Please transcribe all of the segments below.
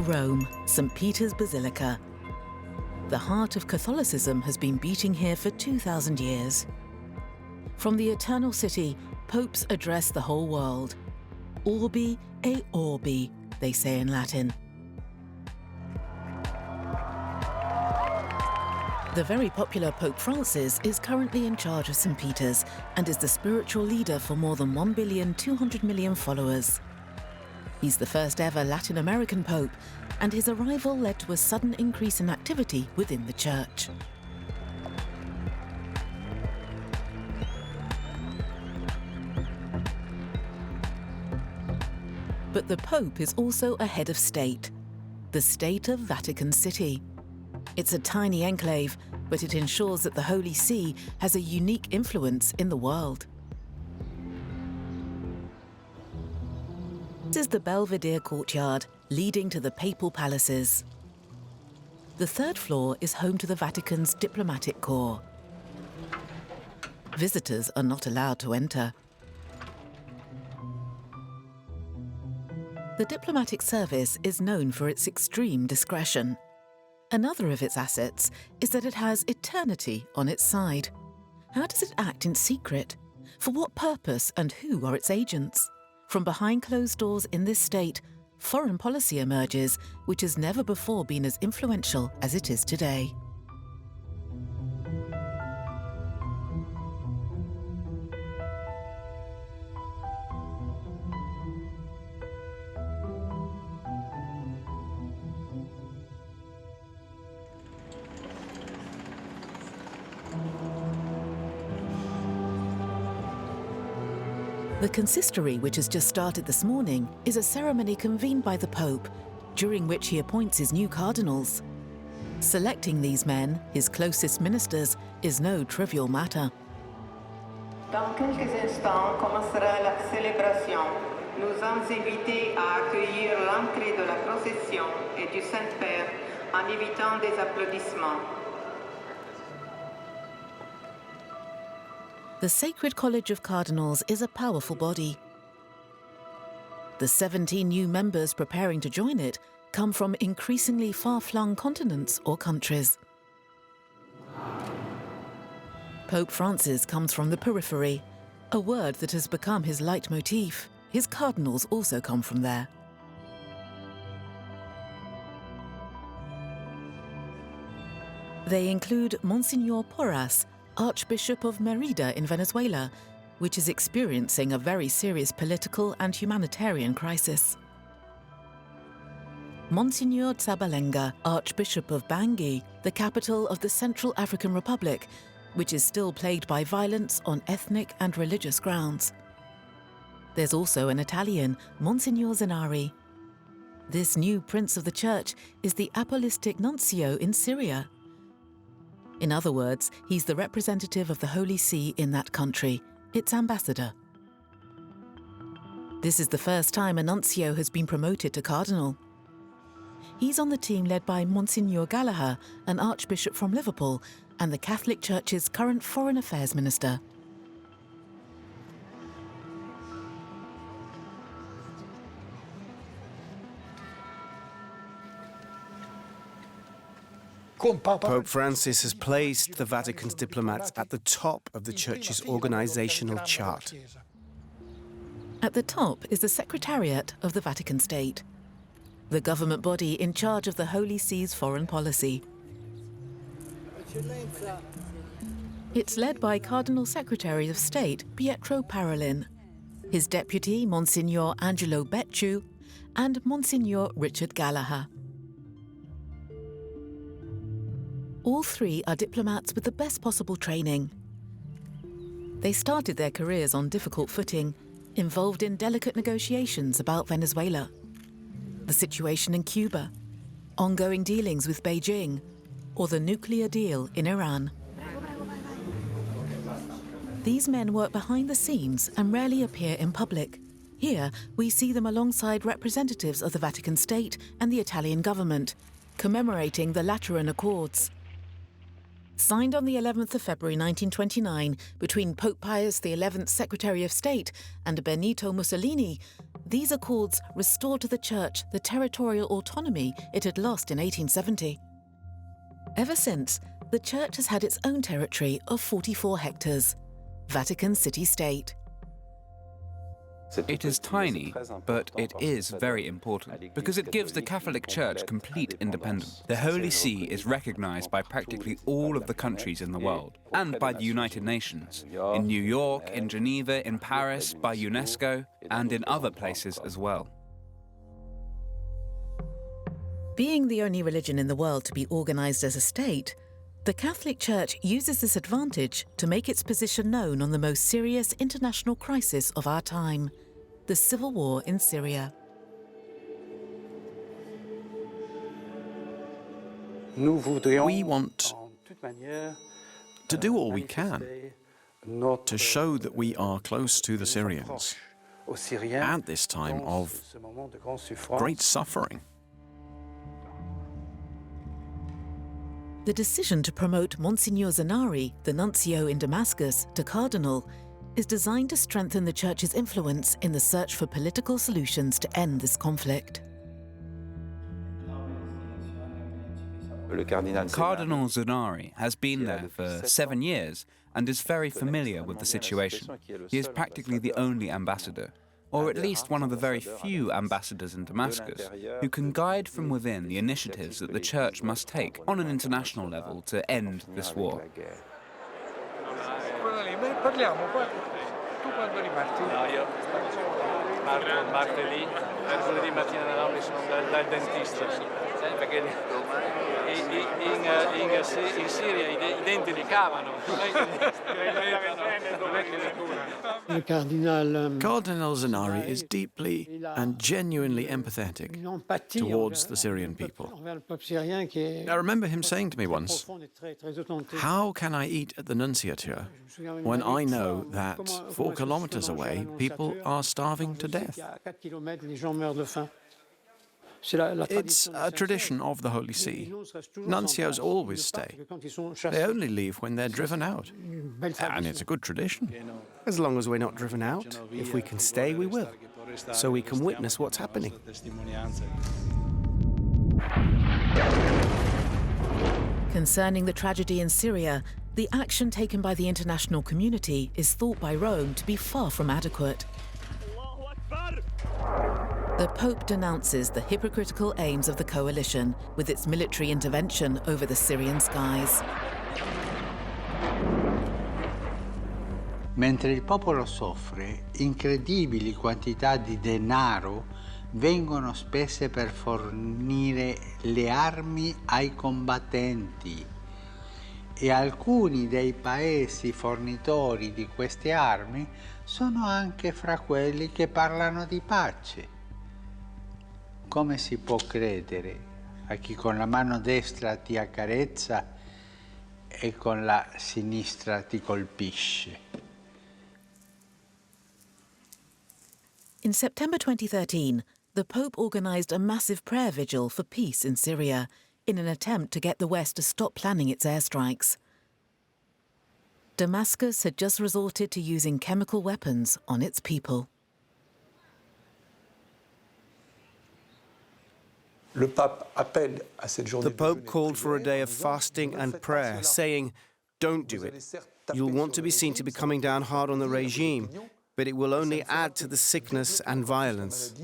Rome, St. Peter's Basilica. The heart of Catholicism has been beating here for 2,000 years. From the Eternal City, popes address the whole world. Orbi e orbi, they say in Latin. The very popular Pope Francis is currently in charge of St. Peter's and is the spiritual leader for more than 1,200,000,000 followers. He's the first ever Latin American Pope, and his arrival led to a sudden increase in activity within the Church. But the Pope is also a head of state, the state of Vatican City. It's a tiny enclave, but it ensures that the Holy See has a unique influence in the world. This is the Belvedere courtyard leading to the papal palaces. The third floor is home to the Vatican's diplomatic corps. Visitors are not allowed to enter. The diplomatic service is known for its extreme discretion. Another of its assets is that it has eternity on its side. How does it act in secret? For what purpose and who are its agents? From behind closed doors in this state, foreign policy emerges, which has never before been as influential as it is today. The consistory, which has just started this morning, is a ceremony convened by the Pope, during which he appoints his new cardinals. Selecting these men, his closest ministers, is no trivial matter. Dans quelques instants commencera la célébration. Nous sommes invités à accueillir l'entrée de la procession et du Saint-Père en évitant des applaudissements. The Sacred College of Cardinals is a powerful body. The 17 new members preparing to join it come from increasingly far-flung continents or countries. Pope Francis comes from the periphery, a word that has become his leitmotif. His cardinals also come from there. They include Monsignor Porras, Archbishop of Mérida in Venezuela, which is experiencing a very serious political and humanitarian crisis. Monsignor Tsabalenga, Archbishop of Bangui, the capital of the Central African Republic, which is still plagued by violence on ethnic and religious grounds. There's also an Italian, Monsignor Zenari. This new Prince of the Church is the Apostolic Nuncio in Syria. In other words, he's the representative of the Holy See in that country, its ambassador. This is the first time a nuncio has been promoted to cardinal. He's on the team led by Monsignor Gallagher, an archbishop from Liverpool, and the Catholic Church's current foreign affairs minister. Pope Francis has placed the Vatican's diplomats at the top of the Church's organizational chart. At the top is the Secretariat of the Vatican State, the government body in charge of the Holy See's foreign policy. It's led by Cardinal Secretary of State Pietro Parolin, his deputy Monsignor Angelo Becciu, and Monsignor Richard Gallagher. All three are diplomats with the best possible training. They started their careers on difficult footing, involved in delicate negotiations about Venezuela, the situation in Cuba, ongoing dealings with Beijing, or the nuclear deal in Iran. These men work behind the scenes and rarely appear in public. Here, we see them alongside representatives of the Vatican State and the Italian government, commemorating the Lateran Accords. Signed on the 11th of February 1929 between Pope Pius XI's Secretary of State and Benito Mussolini, These accords restored to the Church the territorial autonomy it had lost in 1870. Ever since, the Church has had its own territory of 44 hectares, Vatican city-state. It is tiny, but it is very important, because it gives the Catholic Church complete independence. The Holy See is recognized by practically all of the countries in the world, and by the United Nations, in New York, in Geneva, in Paris, by UNESCO, and in other places as well. Being the only religion in the world to be organized as a state, the Catholic Church uses this advantage to make its position known on the most serious international crisis of our time, the civil war in Syria. We want to do all we can to show that we are close to the Syrians at this time of great suffering. The decision to promote Monsignor Zanari, the nuncio in Damascus, to cardinal is designed to strengthen the Church's influence in the search for political solutions to end this conflict. Cardinal Zanari has been there for 7 years and is very familiar with the situation. He is practically the only ambassador, or at least one of the very few ambassadors in Damascus, who can guide from within the initiatives that the Church must take on an international level to end this war. Cardinal Zanari is deeply and genuinely empathetic towards the Syrian people. I remember him saying to me once, "How can I eat at the nunciature when I know that 4 kilometers away people are starving to death?" It's a tradition of the Holy See. Nuncios always stay. They only leave when they're driven out. And it's a good tradition. As long as we're not driven out, if we can stay, we will, so we can witness what's happening. Concerning the tragedy in Syria, the action taken by the international community is thought by Rome to be far from adequate. The Pope denounces the hypocritical aims of the coalition with its military intervention over the Syrian skies. Mentre il popolo soffre, incredibili quantità di denaro vengono spese per fornire le armi ai combattenti e alcuni dei paesi fornitori di queste armi sono anche fra quelli che parlano di pace. Come si può credere a chi con la mano destra ti accarezza e con la sinistra ti colpisce? In September 2013, the Pope organized a massive prayer vigil for peace in Syria in an attempt to get the West to stop planning its airstrikes. Damascus had just resorted to using chemical weapons on its people. The Pope called for a day of fasting and prayer, saying, "Don't do it. You'll want to be seen to be coming down hard on the regime, but it will only add to the sickness and violence."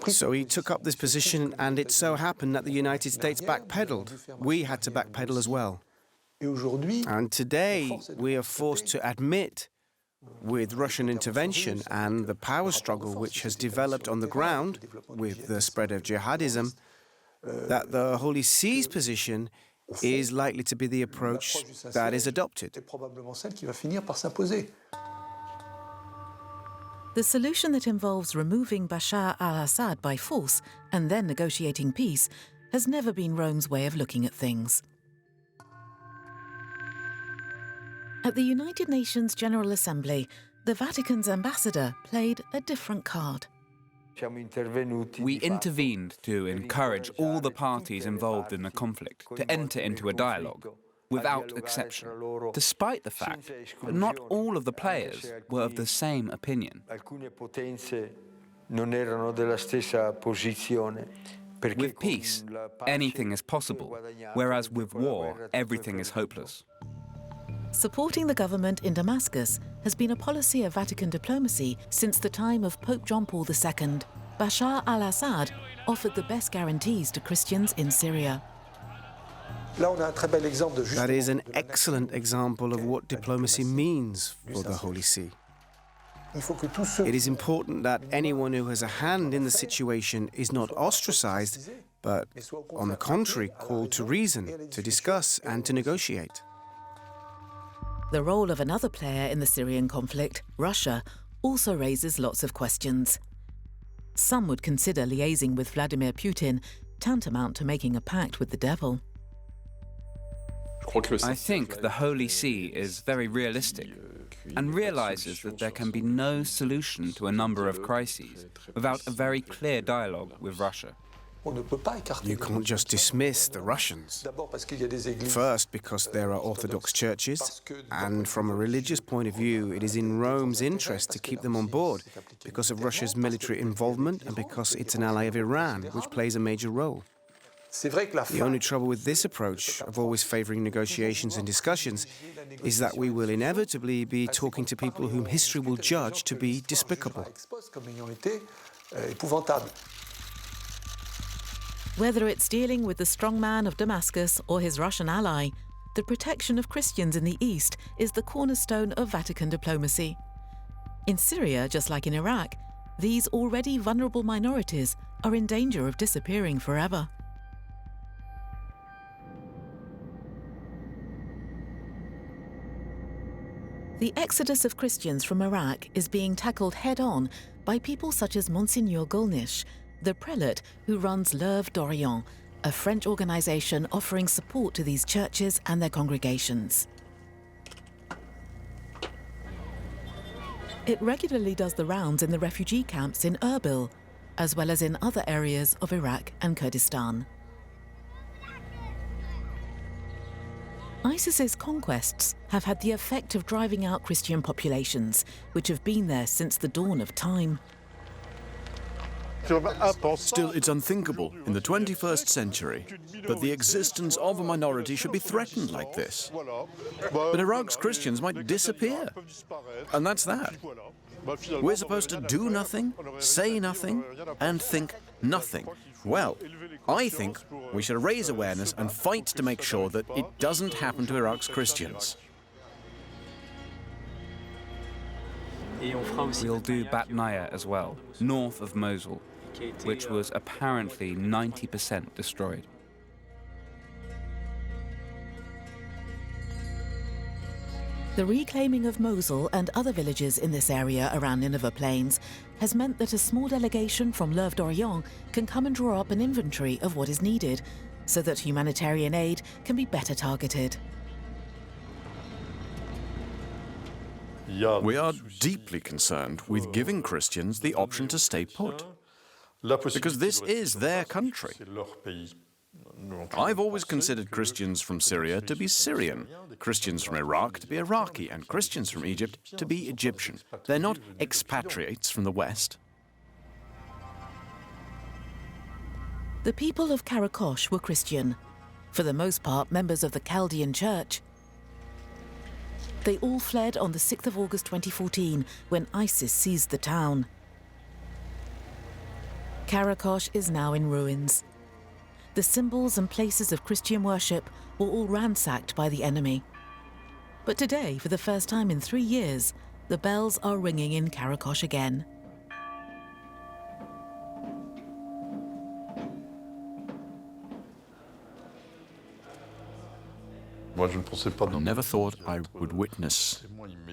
So he took up this position, and it so happened that the United States backpedaled. We had to backpedal as well. And today we are forced to admit, with Russian intervention and the power struggle which has developed on the ground with the spread of jihadism, that the Holy See's position is likely to be the approach that is adopted. The solution that involves removing Bashar al-Assad by force and then negotiating peace has never been Rome's way of looking at things. At the United Nations General Assembly, the Vatican's ambassador played a different card. We intervened to encourage all the parties involved in the conflict to enter into a dialogue. without exception, despite the fact that not all of the players were of the same opinion. With peace, anything is possible, whereas with war, everything is hopeless. Supporting the government in Damascus has been a policy of Vatican diplomacy since the time of Pope John Paul II. Bashar al-Assad offered the best guarantees to Christians in Syria. That is an excellent example of what diplomacy means for the Holy See. It is important that anyone who has a hand in the situation is not ostracized, but, on the contrary, called to reason, to discuss and to negotiate. The role of another player in the Syrian conflict, Russia, also raises lots of questions. Some would consider liaising with Vladimir Putin tantamount to making a pact with the devil. I think the Holy See is very realistic and realizes that there can be no solution to a number of crises without a very clear dialogue with Russia. You can't just dismiss the Russians. First, because there are Orthodox churches, and from a religious point of view, it is in Rome's interest to keep them on board because of Russia's military involvement and because it's an ally of Iran, which plays a major role. The only trouble with this approach of always favoring negotiations and discussions is that we will inevitably be talking to people whom history will judge to be despicable. Whether it's dealing with the strongman of Damascus or his Russian ally, the protection of Christians in the East is the cornerstone of Vatican diplomacy. In Syria, just like in Iraq, these already vulnerable minorities are in danger of disappearing forever. The exodus of Christians from Iraq is being tackled head-on by people such as Monsignor Golnisch, the prelate who runs L'Œuvre d'Orient, a French organisation offering support to these churches and their congregations. It regularly does the rounds in the refugee camps in Erbil, as well as in other areas of Iraq and Kurdistan. ISIS's conquests have had the effect of driving out Christian populations, which have been there since the dawn of time. Still, it's unthinkable in the 21st century that the existence of a minority should be threatened like this. But Iraq's Christians might disappear, and that's that. We're supposed to do nothing, say nothing, and think nothing. Well, I think we should raise awareness and fight to make sure that it doesn't happen to Iraq's Christians. We'll do Batnaya as well, north of Mosul, which was apparently 90% destroyed. The reclaiming of Mosul and other villages in this area around Nineveh Plains has meant that a small delegation from L'Œuvre d'Orient can come and draw up an inventory of what is needed, so that humanitarian aid can be better targeted. We are deeply concerned with giving Christians the option to stay put, because this is their country. I've always considered Christians from Syria to be Syrian, Christians from Iraq to be Iraqi, and Christians from Egypt to be Egyptian. They're not expatriates from the West. The people of Karakosh were Christian, for the most part members of the Chaldean Church. They all fled on the 6th of August 2014 when ISIS seized the town. Karakosh is now in ruins. The symbols and places of Christian worship were all ransacked by the enemy. But today, for the first time in 3 years, the bells are ringing in Karakosh again. I never thought I would witness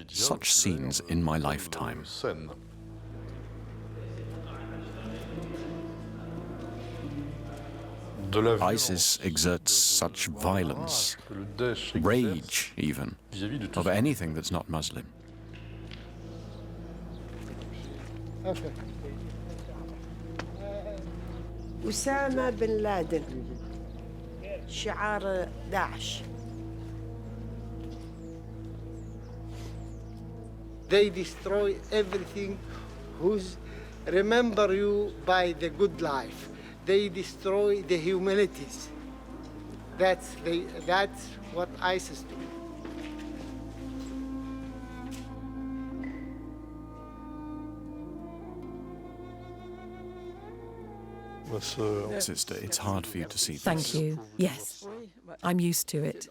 such scenes in my lifetime. ISIS exerts such violence, rage even, over anything that's not Muslim. أسامة بن لادن شعار داعش They destroy everything who's remember you by the good life. They destroy the humanities. That's what ISIS do. Sister, it's hard for you to see this. Thank you. Yes, I'm used to it.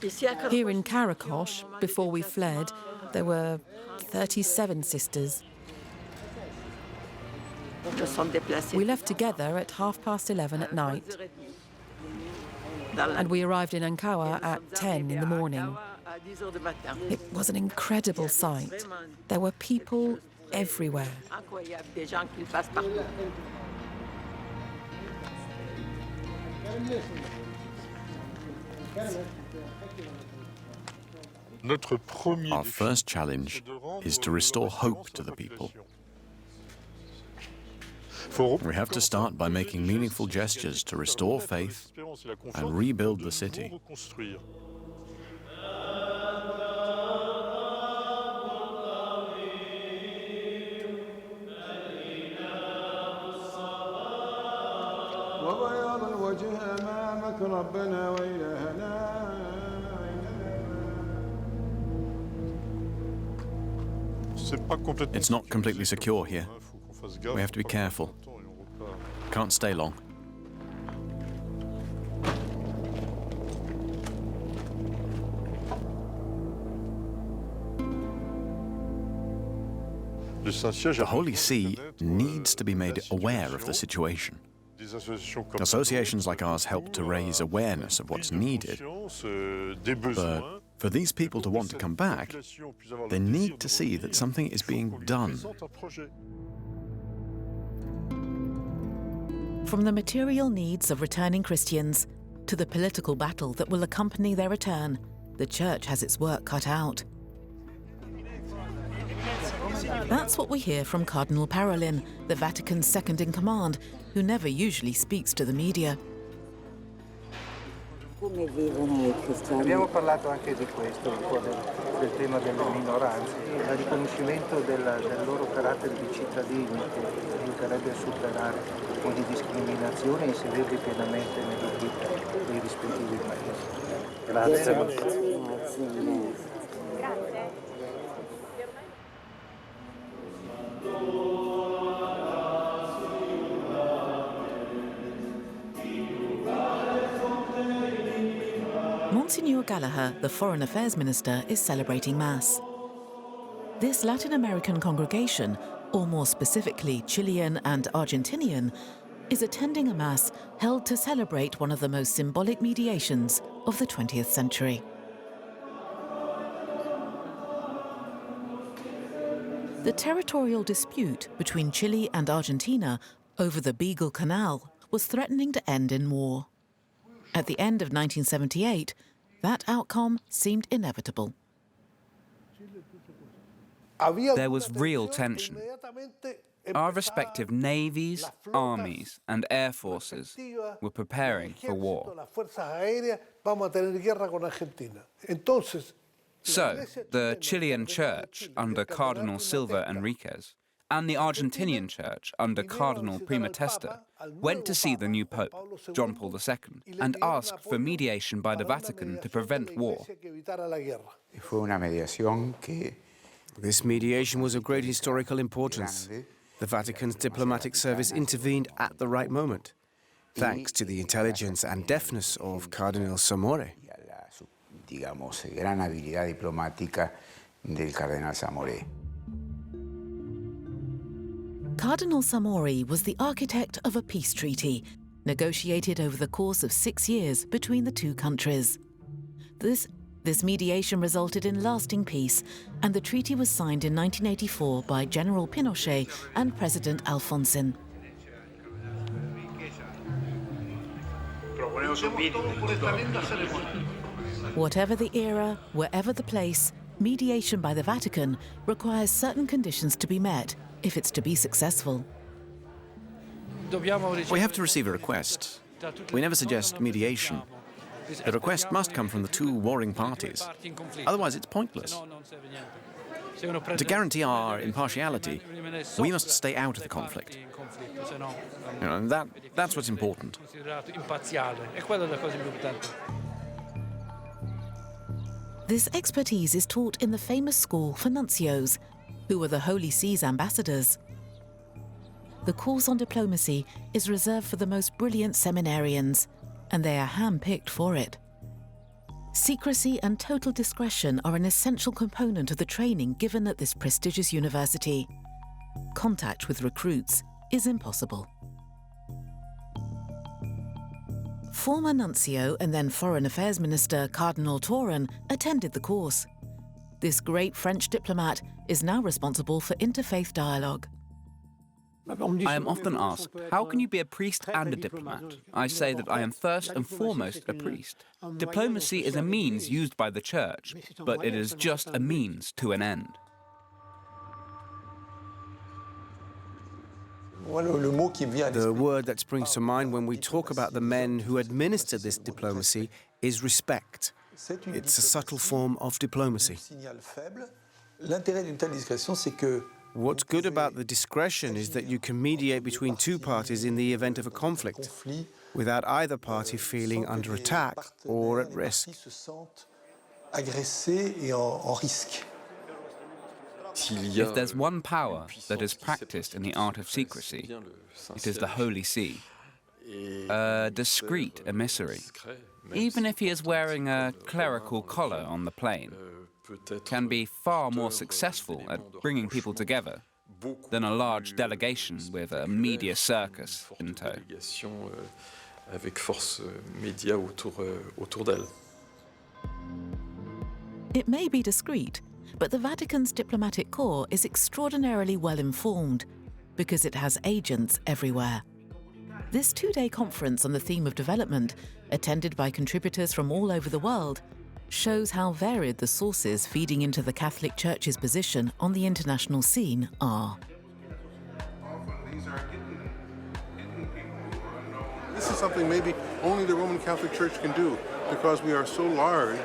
Here in Karakosh, before we fled, there were 37 sisters. We left together at 11:30 at night, and we arrived in Ankara at 10 in the morning. It was an incredible sight. There were people everywhere. Our first challenge is to restore hope to the people. We have to start by making meaningful gestures to restore faith and rebuild the city. It's not completely secure here. We have to be careful. Can't stay long. The Holy See needs to be made aware of the situation. Associations like ours help to raise awareness of what's needed. But for these people to want to come back, they need to see that something is being done. From the material needs of returning Christians to the political battle that will accompany their return, the Church has its work cut out. That's what we hear from Cardinal Parolin, the Vatican's second-in-command, who never usually speaks to the media. Abbiamo parlato anche di questo, del tema delle minoranze, il riconoscimento del loro carattere di cittadini che aiuterebbe a superare ogni discriminazione e inserirli pienamente nella vita dei rispettivi paesi. Grazie. Monsignor Gallagher, the Foreign Affairs Minister, is celebrating Mass. This Latin American congregation, or more specifically Chilean and Argentinian, is attending a Mass held to celebrate one of the most symbolic mediations of the 20th century. The territorial dispute between Chile and Argentina over the Beagle Canal was threatening to end in war. At the end of 1978, that outcome seemed inevitable. There was real tension. Our respective navies, armies, and air forces were preparing for war. So, the Chilean church under Cardinal Silva Enriquez and the Argentinian church under Cardinal Prima Testa went to see the new Pope, John Paul II, and asked for mediation by the Vatican to prevent war. This mediation was of great historical importance. The Vatican's diplomatic service intervened at the right moment, thanks to the intelligence and deftness of Cardinal Samore. Cardinal Samori was the architect of a peace treaty, negotiated over the course of 6 years between the two countries. This mediation resulted in lasting peace, and the treaty was signed in 1984 by General Pinochet and President Alfonsin. Whatever the era, wherever the place, mediation by the Vatican requires certain conditions to be met if it's to be successful. We have to receive a request. We never suggest mediation. The request must come from the two warring parties. Otherwise, it's pointless. To guarantee our impartiality, we must stay out of the conflict. And that's what's important. This expertise is taught in the famous school for nuncios, who are the Holy See's ambassadors. The course on diplomacy is reserved for the most brilliant seminarians, and they are hand-picked for it. Secrecy and total discretion are an essential component of the training given at this prestigious university. Contact with recruits is impossible. Former nuncio and then Foreign Affairs Minister Cardinal Toran attended the course. This great French diplomat is now responsible for interfaith dialogue. I am often asked, how can you be a priest and a diplomat? I say that I am first and foremost a priest. Diplomacy is a means used by the Church, but it is just a means to an end. The word that springs to mind when we talk about the men who administer this diplomacy is respect. It's a subtle form of diplomacy. What's good about the discretion is that you can mediate between two parties in the event of a conflict, without either party feeling under attack or at risk. If there's one power that is practiced in the art of secrecy, it is the Holy See. A discreet emissary, even if he is wearing a clerical collar on the plane, can be far more successful at bringing people together than a large delegation with a media circus in tow. It may be discreet, but the Vatican's diplomatic corps is extraordinarily well informed because it has agents everywhere. This two-day conference on the theme of development, attended by contributors from all over the world, shows how varied the sources feeding into the Catholic Church's position on the international scene are. This is something maybe only the Roman Catholic Church can do, because we are so large,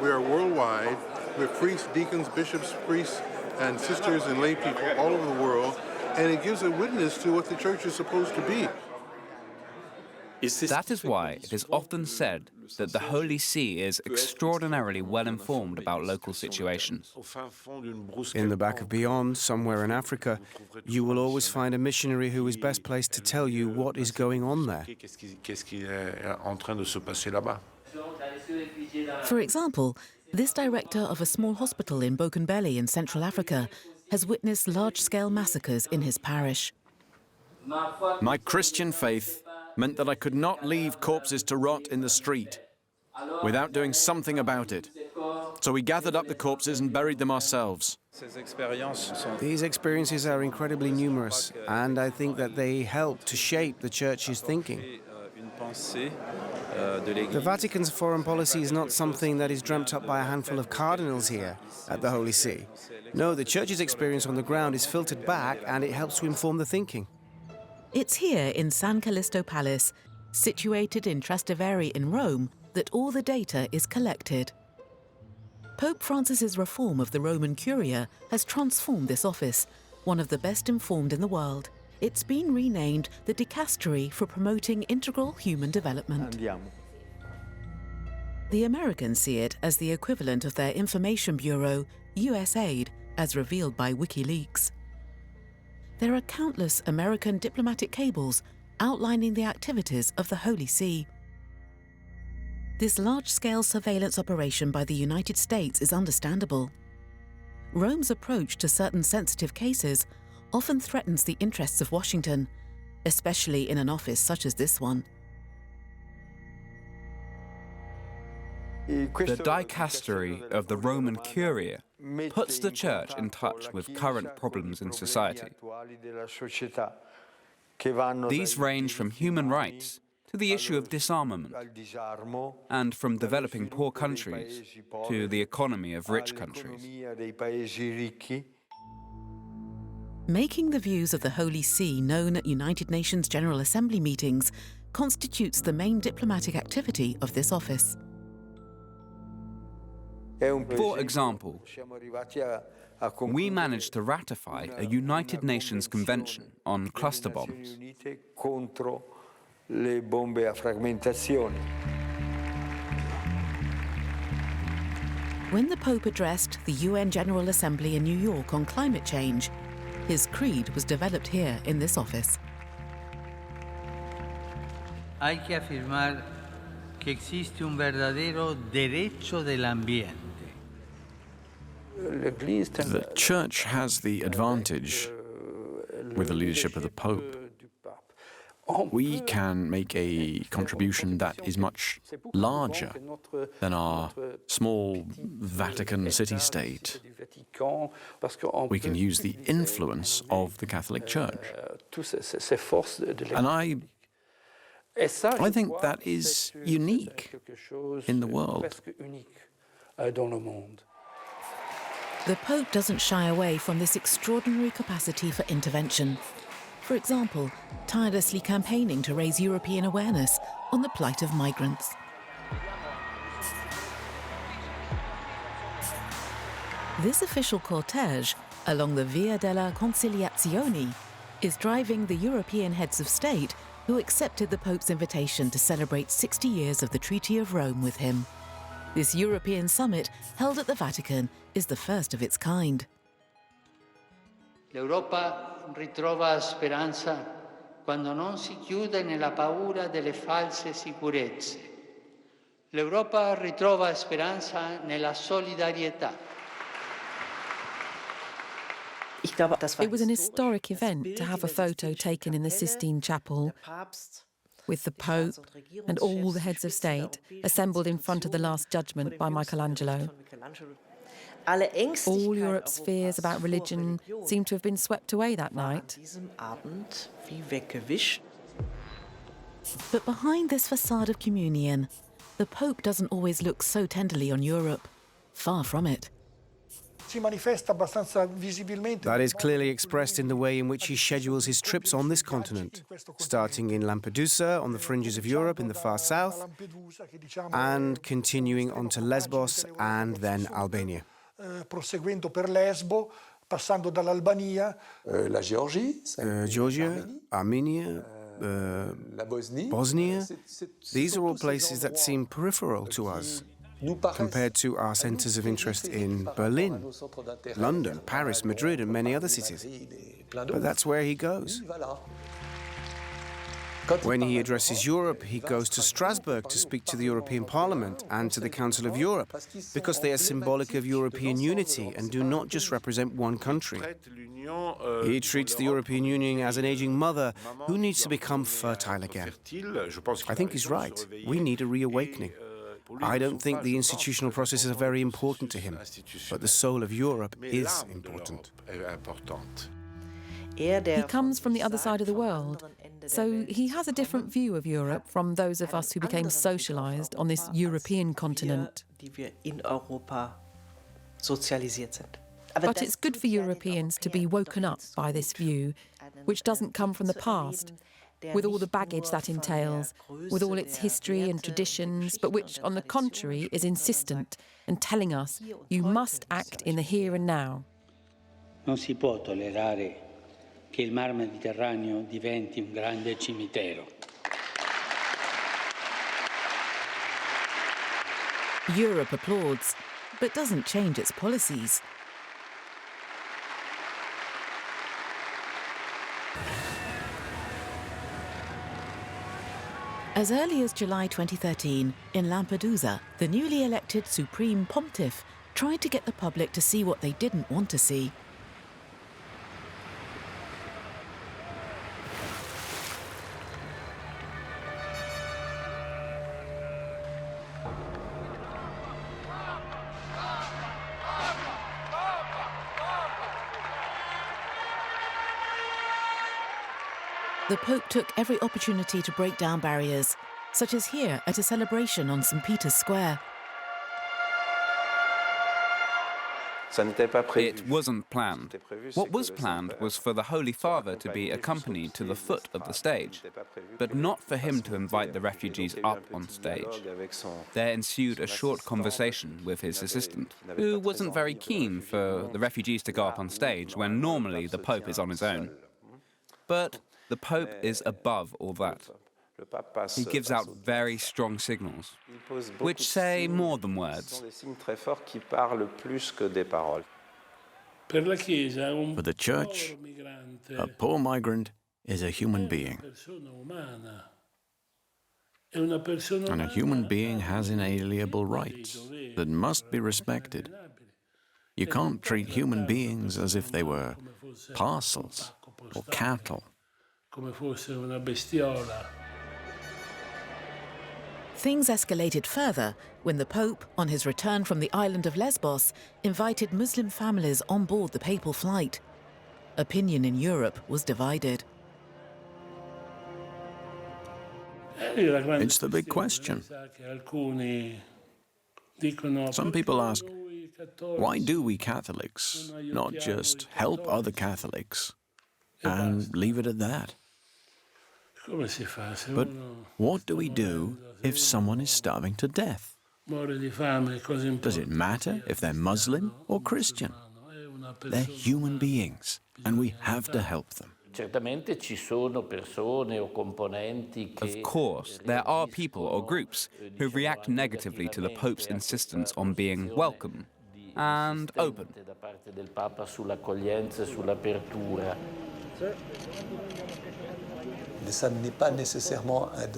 we are worldwide, we have priests, deacons, bishops, priests, and sisters and lay people all over the world, and it gives a witness to what the Church is supposed to be. That is why it is often said that the Holy See is extraordinarily well informed about local situations. In the back of beyond, somewhere in Africa, you will always find a missionary who is best placed to tell you what is going on there. For example, this director of a small hospital in Bokenbeli in Central Africa has witnessed large-scale massacres in his parish. My Christian faith meant that I could not leave corpses to rot in the street without doing something about it. So we gathered up the corpses and buried them ourselves. These experiences are incredibly numerous, and I think that they help to shape the Church's thinking. The Vatican's foreign policy is not something that is dreamt up by a handful of cardinals here at the Holy See. No, the Church's experience on the ground is filtered back, and it helps to inform the thinking. It's here in San Callisto Palace, situated in Trastevere in Rome, that all the data is collected. Pope Francis's reform of the Roman Curia has transformed this office, one of the best informed in the world. It's been renamed the Dicastery for Promoting Integral Human Development. The Americans see it as the equivalent of their information bureau, USAID, as revealed by WikiLeaks. There are countless American diplomatic cables outlining the activities of the Holy See. This large-scale surveillance operation by the United States is understandable. Rome's approach to certain sensitive cases often threatens the interests of Washington, especially in an office such as this one. The dicastery of the Roman Curia puts the Church in touch with current problems in society. These range from human rights to the issue of disarmament, and from developing poor countries to the economy of rich countries. Making the views of the Holy See known at United Nations General Assembly meetings constitutes the main diplomatic activity of this office. For example, we managed to ratify a United Nations Convention on cluster bombs. When the Pope addressed the UN General Assembly in New York on climate change, his creed was developed here in this office. Hay que afirmar que existe un verdadero derecho del ambiente. The Church has the advantage, with the leadership of the Pope. We can make a contribution that is much larger than our small Vatican city-state. We can use the influence of the Catholic Church. And I think that is unique in the world. The Pope doesn't shy away from this extraordinary capacity for intervention. For example, tirelessly campaigning to raise European awareness on the plight of migrants. This official cortege along the Via della Conciliazione is driving the European heads of state who accepted the Pope's invitation to celebrate 60 years of the Treaty of Rome with him. This European summit, held at the Vatican, is the first of its kind. L'Europa ritrova speranza quando non si chiude nella paura delle false sicurezze. L'Europa ritrova speranza nella solidarietà. It was an historic event to have a photo taken in the Sistine Chapel with the Pope and all the heads of state assembled in front of the Last Judgment by Michelangelo. All Europe's fears about religion seem to have been swept away that night. But behind this facade of communion, the Pope doesn't always look so tenderly on Europe. Far from it. That is clearly expressed in the way in which he schedules his trips on this continent, starting in Lampedusa on the fringes of Europe in the far south, and continuing on to Lesbos and then Albania. Georgia, Armenia, Bosnia, these are all places that seem peripheral to us, compared to our centres of interest in Berlin, London, Paris, Madrid, and many other cities. But that's where he goes. When he addresses Europe, he goes to Strasbourg to speak to the European Parliament and to the Council of Europe, because they are symbolic of European unity and do not just represent one country. He treats the European Union as an aging mother who needs to become fertile again. I think he's right. We need a reawakening. I don't think the institutional processes are very important to him, but the soul of Europe is important. He comes from the other side of the world, so he has a different view of Europe from those of us who became socialised on this European continent. But it's good for Europeans to be woken up by this view, which doesn't come from the past, with all the baggage that entails, with all its history and traditions, but which, on the contrary, is insistent and telling us you must act in the here and now. Non si può tollerare che il Mar Mediterraneo diventi un grande cimitero. Europe applauds, but doesn't change its policies. As early as July 2013, in Lampedusa, the newly elected Supreme Pontiff tried to get the public to see what they didn't want to see. The Pope took every opportunity to break down barriers, such as here at a celebration on St. Peter's Square. It wasn't planned. What was planned was for the Holy Father to be accompanied to the foot of the stage, but not for him to invite the refugees up on stage. There ensued a short conversation with his assistant, who wasn't very keen for the refugees to go up on stage when normally the Pope is on his own. But the Pope is above all that. He gives out very strong signals, which say more than words. For the Church, a poor migrant is a human being. And a human being has inalienable rights that must be respected. You can't treat human beings as if they were parcels or cattle. Things escalated further when the Pope, on his return from the island of Lesbos, invited Muslim families on board the papal flight. Opinion in Europe was divided. It's the big question. Some people ask, why do we Catholics not just help other Catholics and leave it at that? But what do we do if someone is starving to death? Does it matter if they're Muslim or Christian? They're human beings, and we have to help them. Of course, there are people or groups who react negatively to the Pope's insistence on being welcome and open.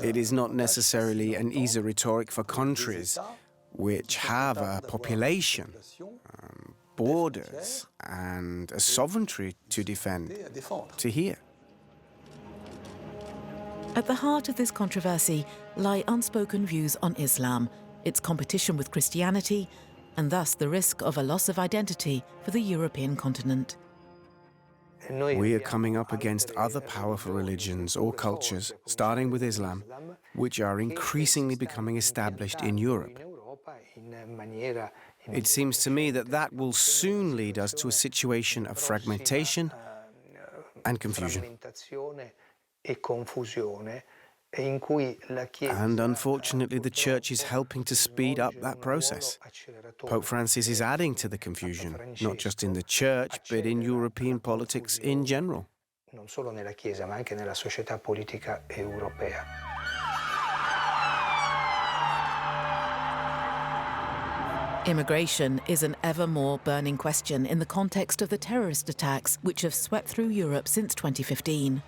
It is not necessarily an easy rhetoric for countries which have a population, borders, and a sovereignty to defend, to hear. At the heart of this controversy lie unspoken views on Islam, its competition with Christianity, and thus the risk of a loss of identity for the European continent. We are coming up against other powerful religions or cultures, starting with Islam, which are increasingly becoming established in Europe. It seems to me that that will soon lead us to a situation of fragmentation and confusion. And unfortunately, the Church is helping to speed up that process. Pope Francis is adding to the confusion, not just in the Church, but in European politics in general. Immigration is an ever more burning question in the context of the terrorist attacks which have swept through Europe since 2015.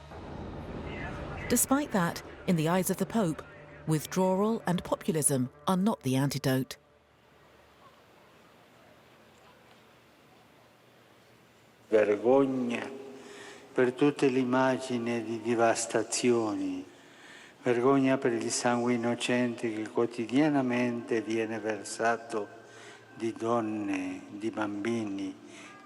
Despite that, in the eyes of the Pope, withdrawal and populism are not the antidote. Vergogna per tutte le immagini di devastazioni, vergogna per il sangue innocente che quotidianamente viene versato di donne, di bambini,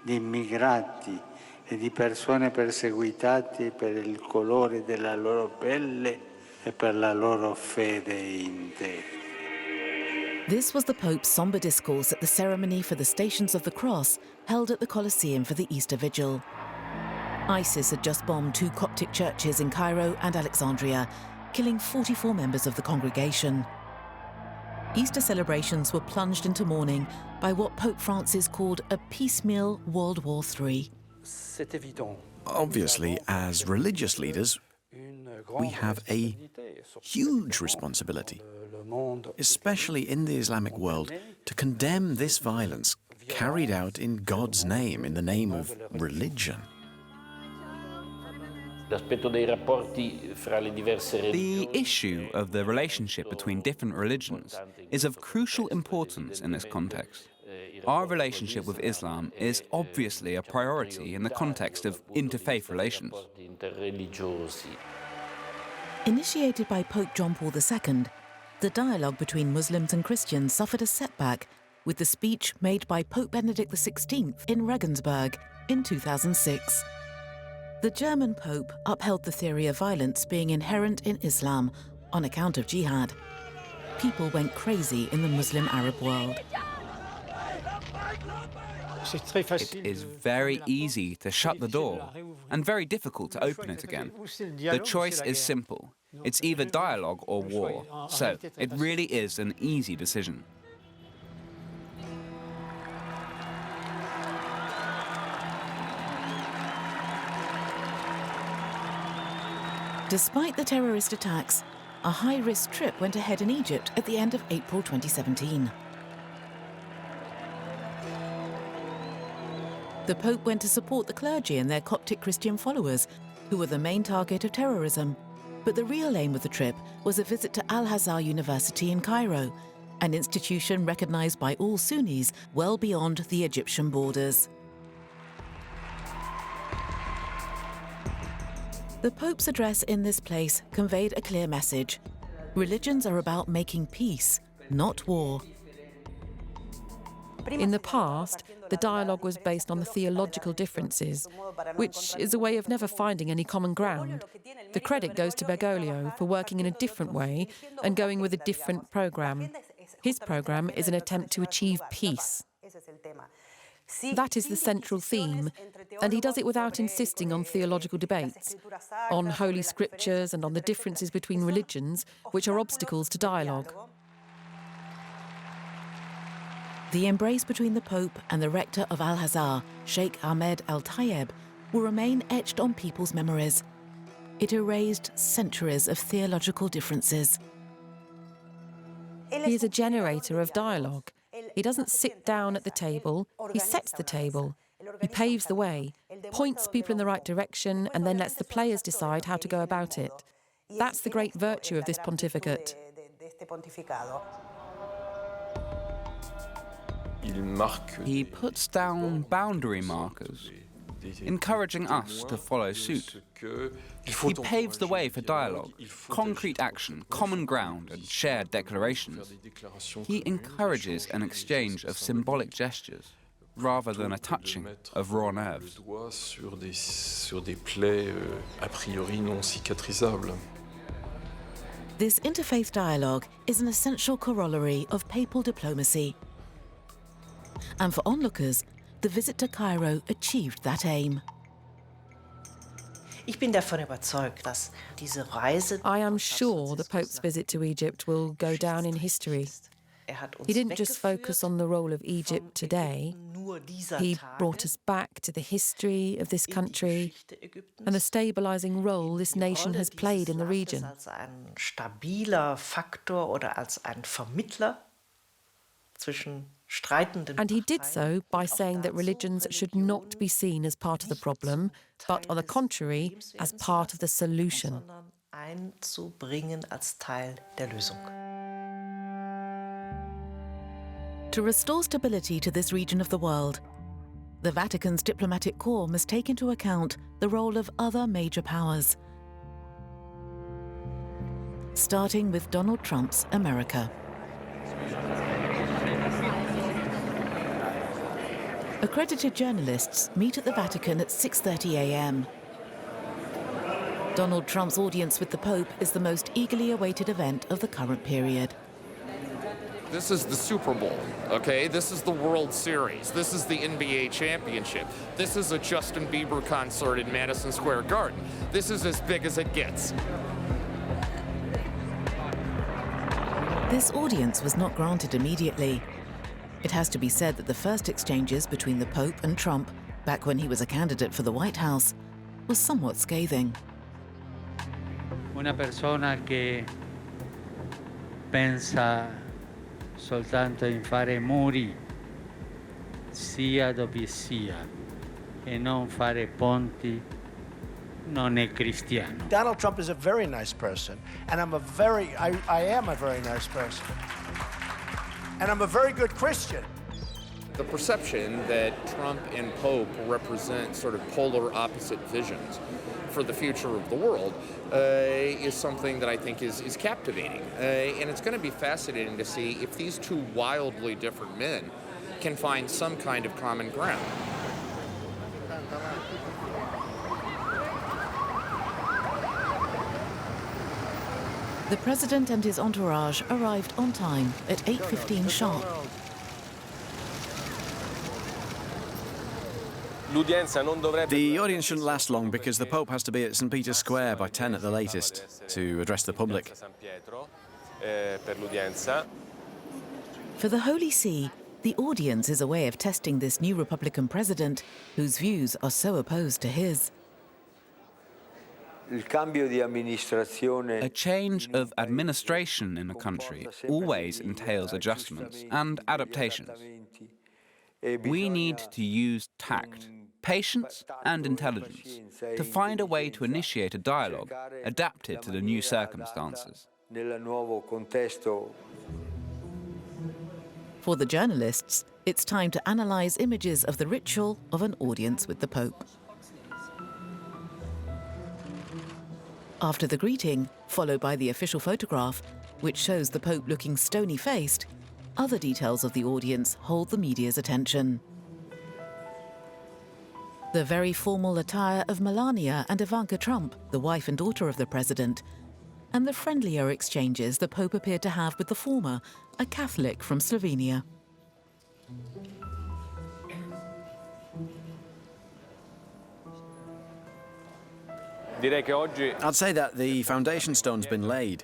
di immigrati e di persone perseguitate per il colore della loro pelle e per la loro fede in te. This was the Pope's somber discourse at the ceremony for the Stations of the Cross held at the Colosseum for the Easter Vigil. ISIS had just bombed 2 Coptic churches in Cairo and Alexandria, killing 44 members of the congregation. Easter celebrations were plunged into mourning by what Pope Francis called a piecemeal World War III. Obviously, as religious leaders, we have a huge responsibility, especially in the Islamic world, to condemn this violence carried out in God's name, in the name of religion. The issue of the relationship between different religions is of crucial importance in this context. Our relationship with Islam is obviously a priority in the context of interfaith relations. Initiated by Pope John Paul II, the dialogue between Muslims and Christians suffered a setback with the speech made by Pope Benedict XVI in Regensburg in 2006. The German Pope upheld the theory of violence being inherent in Islam on account of jihad. People went crazy in the Muslim Arab world. It is very easy to shut the door and very difficult to open it again. The choice is simple. It's either dialogue or war. So it really is an easy decision. Despite the terrorist attacks, a high-risk trip went ahead in Egypt at the end of April 2017. The Pope went to support the clergy and their Coptic Christian followers, who were the main target of terrorism. But the real aim of the trip was a visit to Al-Azhar University in Cairo, an institution recognized by all Sunnis well beyond the Egyptian borders. The Pope's address in this place conveyed a clear message. Religions are about making peace, not war. In the past, the dialogue was based on the theological differences, which is a way of never finding any common ground. The credit goes to Bergoglio for working in a different way and going with a different programme. His programme is an attempt to achieve peace. That is the central theme, and he does it without insisting on theological debates, on holy scriptures and on the differences between religions, which are obstacles to dialogue. The embrace between the Pope and the rector of Al-Azhar, Sheikh Ahmed Al-Tayeb, will remain etched on people's memories. It erased centuries of theological differences. He is a generator of dialogue. He doesn't sit down at the table, he sets the table. He paves the way, points people in the right direction, and then lets the players decide how to go about it. That's the great virtue of this pontificate. He puts down boundary markers, encouraging us to follow suit. He paves the way for dialogue, concrete action, common ground, and shared declarations. He encourages an exchange of symbolic gestures, rather than a touching of raw nerves. This interfaith dialogue is an essential corollary of papal diplomacy. And for onlookers, the visit to Cairo achieved that aim. I am sure the Pope's visit to Egypt will go down in history. He didn't just focus on the role of Egypt today. He brought us back to the history of this country and the stabilizing role this nation has played in the region. And he did so by saying that religions should not be seen as part of the problem, but on the contrary, as part of the solution. To restore stability to this region of the world, the Vatican's diplomatic corps must take into account the role of other major powers, starting with Donald Trump's America. Accredited journalists meet at the Vatican at 6:30 a.m. Donald Trump's audience with the Pope is the most eagerly awaited event of the current period. This is the Super Bowl, okay? This is the World Series. This is the NBA championship. This is a Justin Bieber concert in Madison Square Garden. This is as big as it gets. This audience was not granted immediately. It has to be said that the first exchanges between the Pope and Trump, back when he was a candidate for the White House, was somewhat scathing. Una persona che pensa soltanto in fare muri, sia dove sia, e non fare ponti, non è cristiano. Donald Trump is a very nice person, and I am a very nice person. And I'm a very good Christian. The perception that Trump and Pope represent sort of polar opposite visions for the future of the world is something that I think is captivating. And it's going to be fascinating to see if these two wildly different men can find some kind of common ground. The president and his entourage arrived on time at 8:15 sharp. The audience shouldn't last long because the Pope has to be at St. Peter's Square by 10 at the latest to address the public. For the Holy See, the audience is a way of testing this new Republican president whose views are so opposed to his. A change of administration in a country always entails adjustments and adaptations. We need to use tact, patience and intelligence to find a way to initiate a dialogue adapted to the new circumstances. For the journalists, it's time to analyse images of the ritual of an audience with the Pope. After the greeting, followed by the official photograph, which shows the Pope looking stony-faced, other details of the audience hold the media's attention. The very formal attire of Melania and Ivanka Trump, the wife and daughter of the president, and the friendlier exchanges the Pope appeared to have with the former, a Catholic from Slovenia. I'd say that the foundation stone's been laid.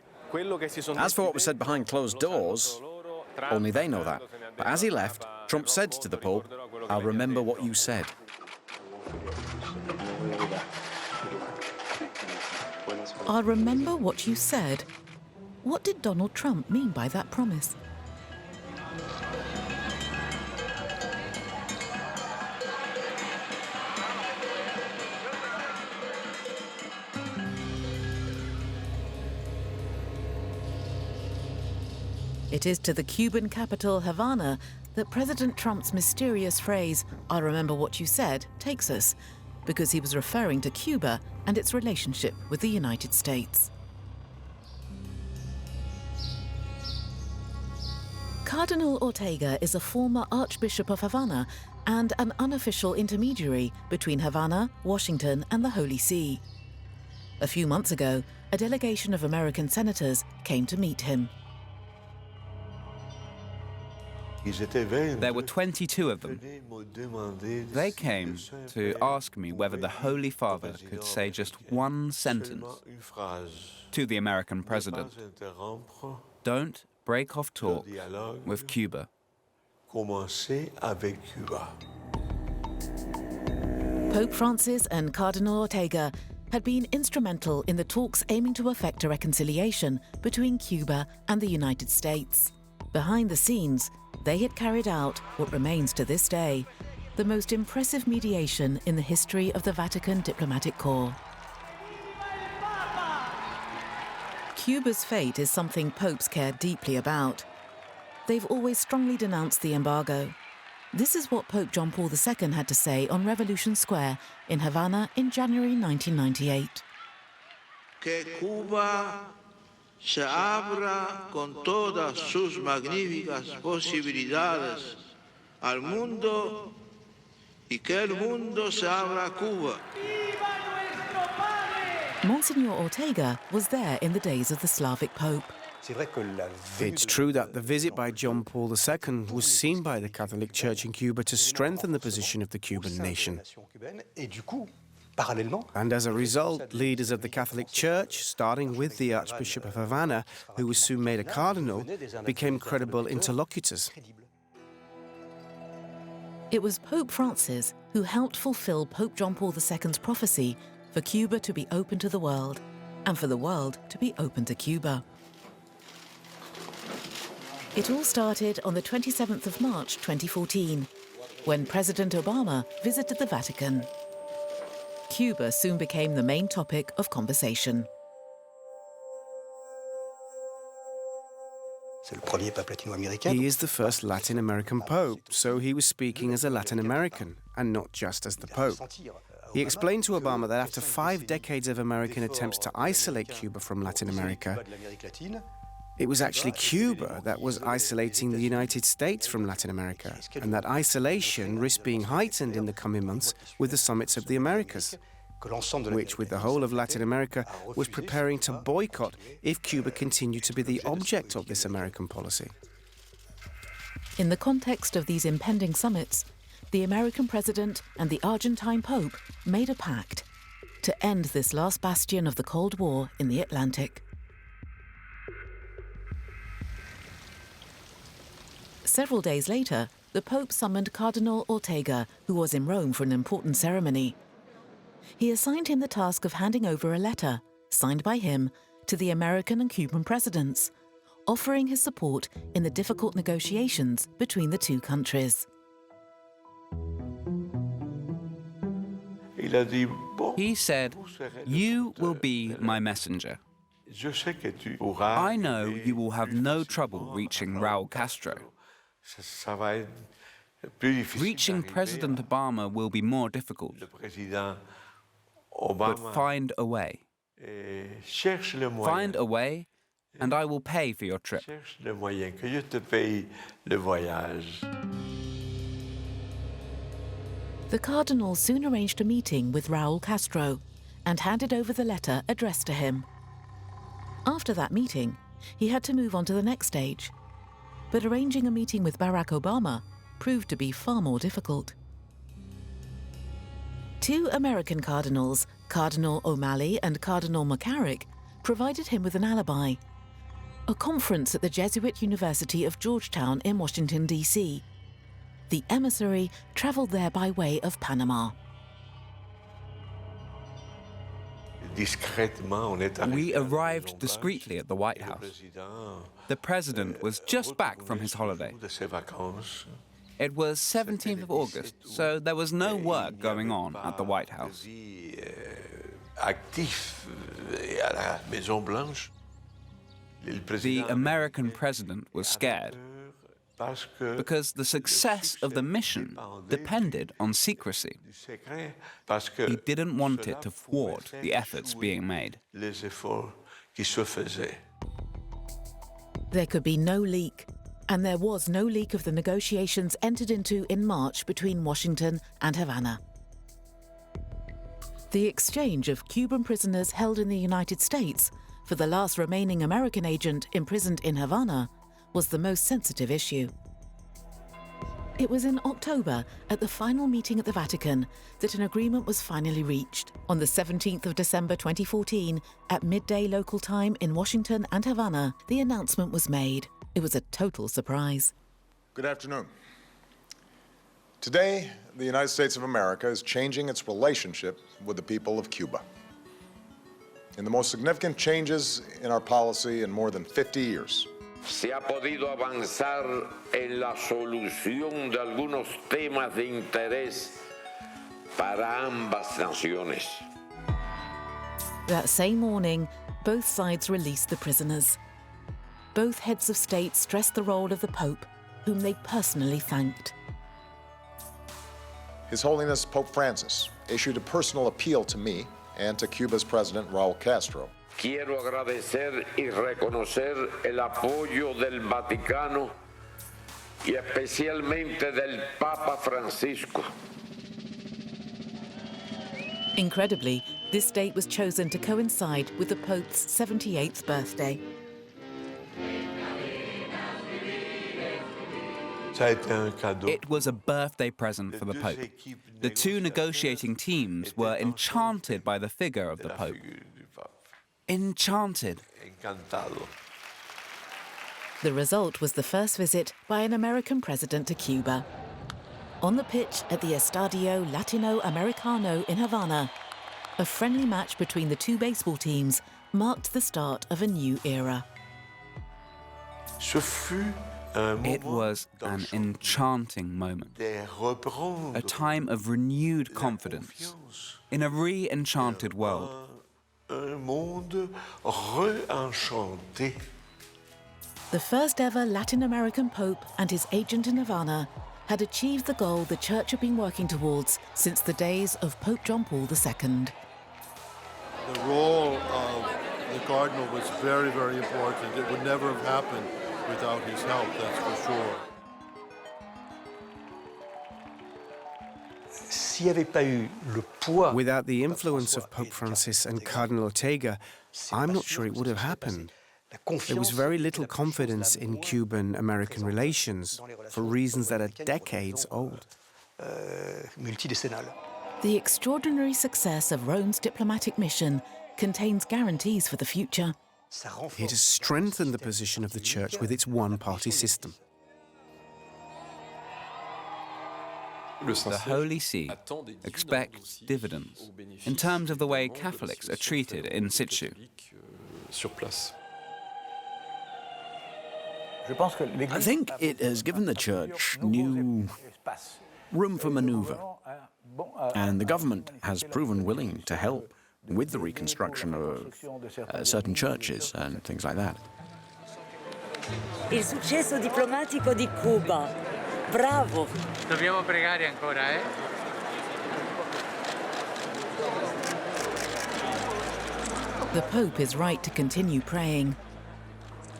As for what was said behind closed doors, only they know that. But as he left, Trump said to the Pope, "I'll remember what you said." I'll remember what you said. What did Donald Trump mean by that promise? It is to the Cuban capital, Havana, that President Trump's mysterious phrase, "I'll remember what you said," takes us, because he was referring to Cuba and its relationship with the United States. Cardinal Ortega is a former Archbishop of Havana and an unofficial intermediary between Havana, Washington, and the Holy See. A few months ago, a delegation of American senators came to meet him. There were 22 of them. They came to ask me whether the Holy Father could say just one sentence to the American president. Don't break off talk with Cuba. Pope Francis and Cardinal Ortega had been instrumental in the talks aiming to effect a reconciliation between Cuba and the United States. Behind the scenes, they had carried out what remains to this day the most impressive mediation in the history of the Vatican diplomatic corps. Cuba's fate is something popes care deeply about. They've always strongly denounced the embargo. This is what Pope John Paul II had to say on Revolution Square in Havana in January 1998. Que Cuba se abra con todas sus magníficas posibilidades al mundo y que el mundo se abra a Cuba. Monsignor Ortega was there in the days of the Slavic Pope. It's true that the visit by John Paul II was seen by the Catholic Church in Cuba to strengthen the position of the Cuban nation. And as a result, leaders of the Catholic Church, starting with the Archbishop of Havana, who was soon made a cardinal, became credible interlocutors. It was Pope Francis who helped fulfill Pope John Paul II's prophecy for Cuba to be open to the world, and for the world to be open to Cuba. It all started on the 27th of March 2014, when President Obama visited the Vatican. Cuba soon became the main topic of conversation. He is the first Latin American Pope, so he was speaking as a Latin American, and not just as the Pope. He explained to Obama that after 5 decades of American attempts to isolate Cuba from Latin America, it was actually Cuba that was isolating the United States from Latin America, and that isolation risked being heightened in the coming months with the summits of the Americas, which, with the whole of Latin America, was preparing to boycott if Cuba continued to be the object of this American policy. In the context of these impending summits, the American president and the Argentine Pope made a pact to end this last bastion of the Cold War in the Atlantic. Several days later, the Pope summoned Cardinal Ortega, who was in Rome for an important ceremony. He assigned him the task of handing over a letter, signed by him, to the American and Cuban presidents, offering his support in the difficult negotiations between the two countries. He said, "You will be my messenger. I know you will have no trouble reaching Raul Castro. Reaching President Obama will be more difficult, but find a way. Find a way, and I will pay for your trip." The cardinal soon arranged a meeting with Raul Castro and handed over the letter addressed to him. After that meeting, he had to move on to the next stage. But arranging a meeting with Barack Obama proved to be far more difficult. Two American cardinals, Cardinal O'Malley and Cardinal McCarrick, provided him with an alibi: a conference at the Jesuit University of Georgetown in Washington, D.C. The emissary travelled there by way of Panama. We arrived discreetly at the White House. The president was just back from his holiday. It was 17th of August, so there was no work going on at the White House. The American president was scared because the success of the mission depended on secrecy. He didn't want it to thwart the efforts being made. There could be no leak, and there was no leak of the negotiations entered into in March between Washington and Havana. The exchange of Cuban prisoners held in the United States for the last remaining American agent imprisoned in Havana was the most sensitive issue. It was in October, at the final meeting at the Vatican, that an agreement was finally reached. On the 17th of December 2014, at midday local time in Washington and Havana, the announcement was made. It was a total surprise. Good afternoon. Today, the United States of America is changing its relationship with the people of Cuba. In the most significant changes in our policy in more than 50 years, se ha podido avanzar en la solución de algunos temas de interés para ambas naciones. That same morning, both sides released the prisoners. Both heads of state stressed the role of the Pope, whom they personally thanked. His Holiness Pope Francis issued a personal appeal to me and to Cuba's President Raul Castro. Quiero agradecer y reconocer el apoyo del Vaticano y especialmente del Papa Francisco. Incredibly, this date was chosen to coincide with the Pope's 78th birthday. It was a birthday present for the Pope. The two negotiating teams were enchanted by the figure of the Pope. Enchanted. The result was the first visit by an American president to Cuba. On the pitch at the Estadio Latino Americano in Havana, a friendly match between the two baseball teams marked the start of a new era. It was an enchanting moment, a time of renewed confidence in a re-enchanted world. Un monde réenchanté. The first ever Latin American Pope and his agent in Havana had achieved the goal the Church had been working towards since the days of Pope John Paul II. The role of the Cardinal was very, very important. It would never have happened without his help, that's for sure. Without the influence of Pope Francis and Cardinal Ortega, I'm not sure it would have happened. There was very little confidence in Cuban-American relations for reasons that are decades old. multidécennale. The extraordinary success of Rome's diplomatic mission contains guarantees for the future. It has strengthened the position of the Church with its one-party system. The Holy See expects dividends in terms of the way Catholics are treated in situ. I think it has given the Church new room for manoeuvre, and the government has proven willing to help with the reconstruction of certain churches and things like that. Il successo diplomatico di Cuba. Bravo! Dobbiamo pregare ancora, eh? The Pope is right to continue praying.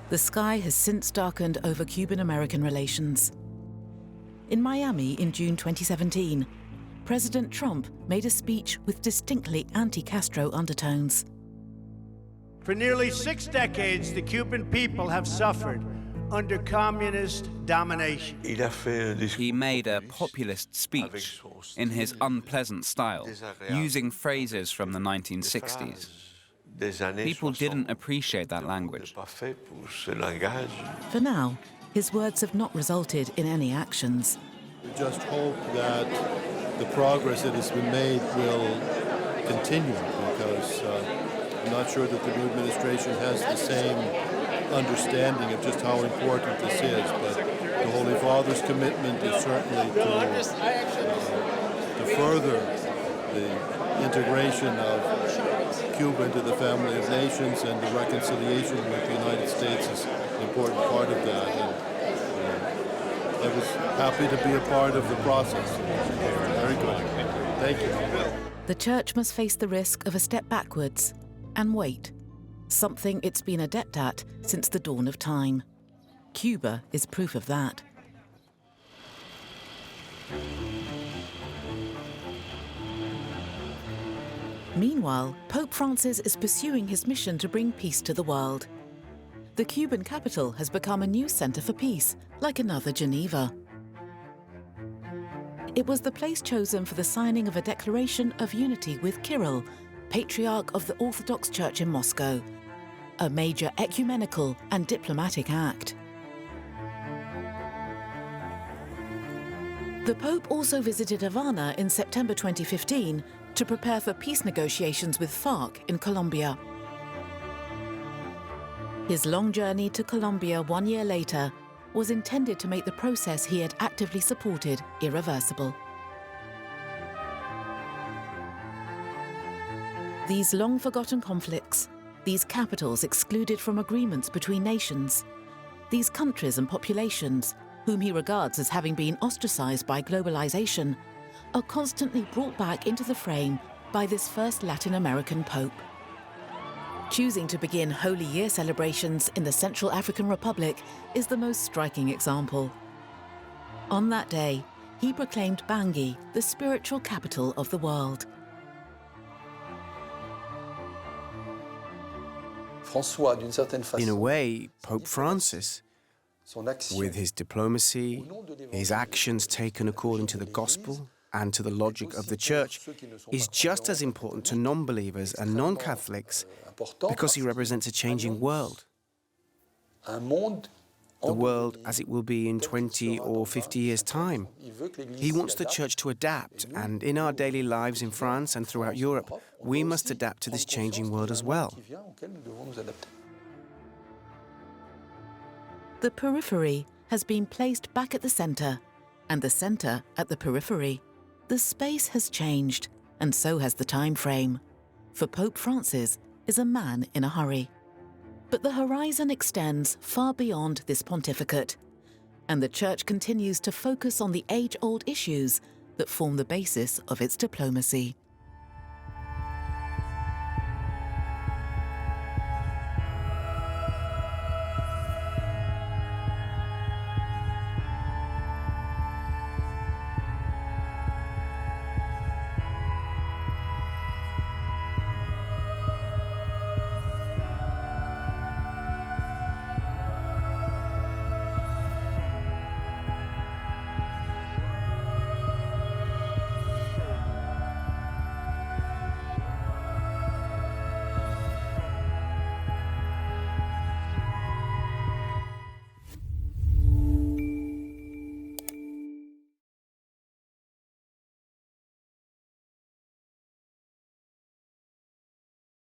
The sky has since darkened over Cuban-American relations. In Miami in June 2017, President Trump made a speech with distinctly anti-Castro undertones. For nearly 6 decades, the Cuban people have suffered under communist domination. He made a populist speech in his unpleasant style, using phrases from the 1960s. People didn't appreciate that language. For now, his words have not resulted in any actions. We just hope that the progress that has been made will continue, because I'm not sure that the new administration has the same understanding of just how important this is, but the Holy Father's commitment is certainly to further the integration of Cuba into the family of nations, and the reconciliation with the United States is an important part of that. And I was happy to be a part of the process. Very good. Thank you. The Church must face the risk of a step backwards and wait, something it's been adept at since the dawn of time. Cuba is proof of that. Meanwhile, Pope Francis is pursuing his mission to bring peace to the world. The Cuban capital has become a new centre for peace, like another Geneva. It was the place chosen for the signing of a declaration of unity with Kirill, Patriarch of the Orthodox Church in Moscow, a major ecumenical and diplomatic act. The Pope also visited Havana in September 2015 to prepare for peace negotiations with FARC in Colombia. His long journey to Colombia 1 year later was intended to make the process he had actively supported irreversible. These long-forgotten conflicts, these capitals excluded from agreements between nations, these countries and populations, whom he regards as having been ostracized by globalization, are constantly brought back into the frame by this first Latin American Pope. Choosing to begin Holy Year celebrations in the Central African Republic is the most striking example. On that day, he proclaimed Bangui the spiritual capital of the world. In a way, Pope Francis, with his diplomacy, his actions taken according to the gospel and to the logic of the Church, is just as important to non-believers and non-Catholics because he represents a changing world. The world as it will be in 20 or 50 years' time. He wants the Church to adapt, and in our daily lives in France and throughout Europe, we must adapt to this changing world as well. The periphery has been placed back at the centre, and the centre at the periphery. The space has changed, and so has the time frame. For Pope Francis is a man in a hurry. But the horizon extends far beyond this pontificate, and the Church continues to focus on the age-old issues that form the basis of its diplomacy.